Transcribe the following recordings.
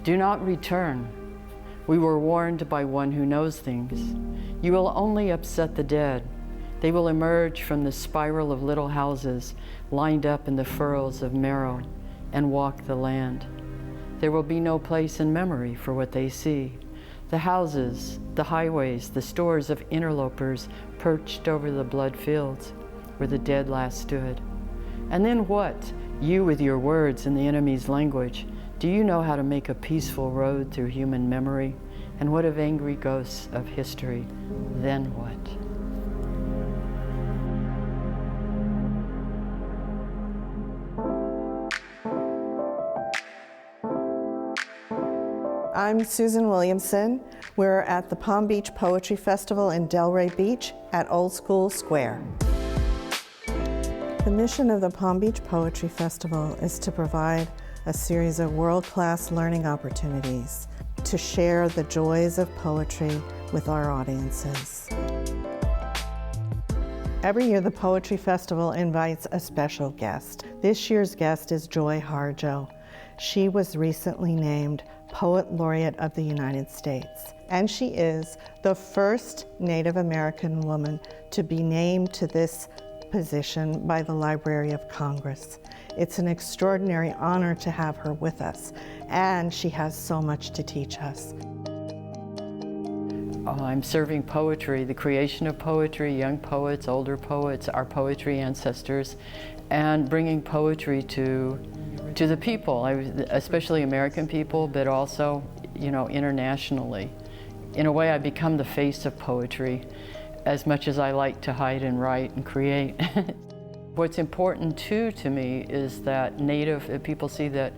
Do not return. We were warned by one who knows things. You will only upset the dead. They will emerge from the spiral of little houses lined up in the furrows of marrow and walk the land. There will be no place in memory for what they see. The houses, the highways, the stores of interlopers perched over the blood fields where the dead last stood. And then what? You with your words in the enemy's language. Do you know how to make a peaceful road through human memory? And what of angry ghosts of history? Then what? I'm Susan Williamson. We're at the Palm Beach Poetry Festival in Delray Beach at Old School Square. The mission of the Palm Beach Poetry Festival is to provide a series of world-class learning opportunities to share the joys of poetry with our audiences. Every year, the Poetry Festival invites a special guest. This year's guest is Joy Harjo. She was recently named Poet Laureate of the United States, and she is the first Native American woman to be named to this position by the Library of Congress. It's an extraordinary honor to have her with us, and she has so much to teach us. I'm serving poetry, the creation of poetry, young poets, older poets, our poetry ancestors, and bringing poetry to the people, especially American people, but also, internationally. In a way, I become the face of poetry, as much as I like to hide and write and create. What's important too to me is that Native people see that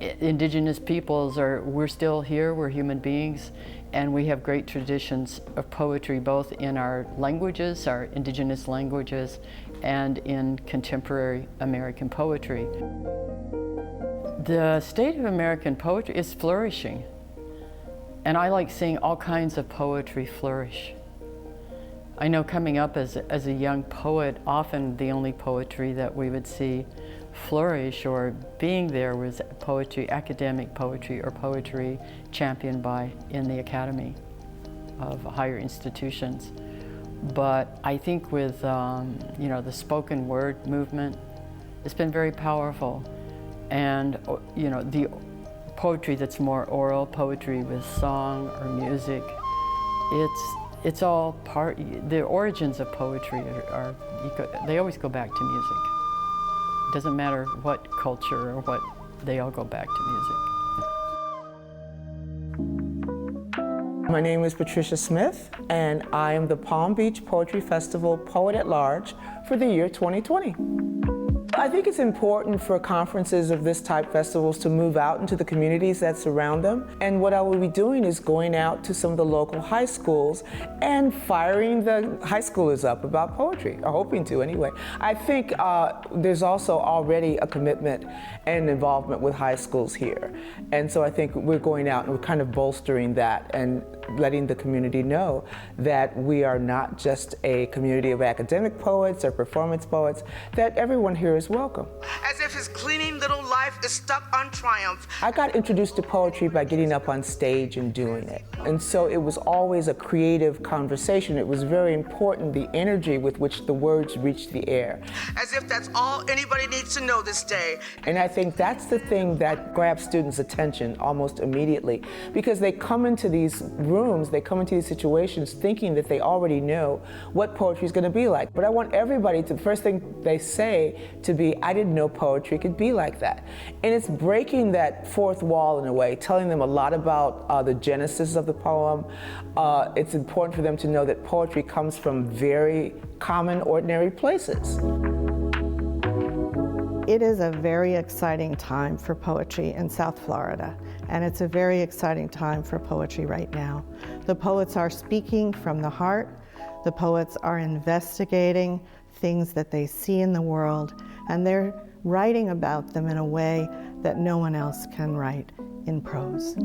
Indigenous peoples we're still here, we're human beings, and we have great traditions of poetry, both in our languages, our Indigenous languages, and in contemporary American poetry. The state of American poetry is flourishing, and I like seeing all kinds of poetry flourish. I know coming up as a young poet, often the only poetry that we would see flourish or being there was poetry, academic poetry, or poetry championed in the Academy of higher institutions. But I think with the spoken word movement, it's been very powerful. And the poetry that's more oral, poetry with song or music, it's all part. The origins of poetry they always go back to music. It doesn't matter what culture or what, they all go back to music. My name is Patricia Smith, and I am the Palm Beach Poetry Festival Poet at Large for the year 2020. I think it's important for conferences of this type, festivals, to move out into the communities that surround them. And what I will be doing is going out to some of the local high schools and firing the high schoolers up about poetry, or hoping to anyway. I think there's also already a commitment and involvement with high schools here. And so I think we're going out and we're kind of bolstering that and letting the community know that we are not just a community of academic poets or performance poets, that everyone here is welcome. As if his cleaning little life is stuck on triumph. I got introduced to poetry by getting up on stage and doing it. And so it was always a creative conversation. It was very important, the energy with which the words reached the air. As if that's all anybody needs to know this day. And I think that's the thing that grabs students' attention almost immediately, because they come into these rooms, they come into these situations thinking that they already know what poetry is going to be like. But I want everybody to, the first thing they say to be, I didn't know poetry could be like that. And it's breaking that fourth wall in a way, telling them a lot about the genesis of the poem. It's important for them to know that poetry comes from very common, ordinary places. It is a very exciting time for poetry in South Florida, and it's a very exciting time for poetry right now. The poets are speaking from the heart. The poets are investigating things that they see in the world, and they're writing about them in a way that no one else can write in prose.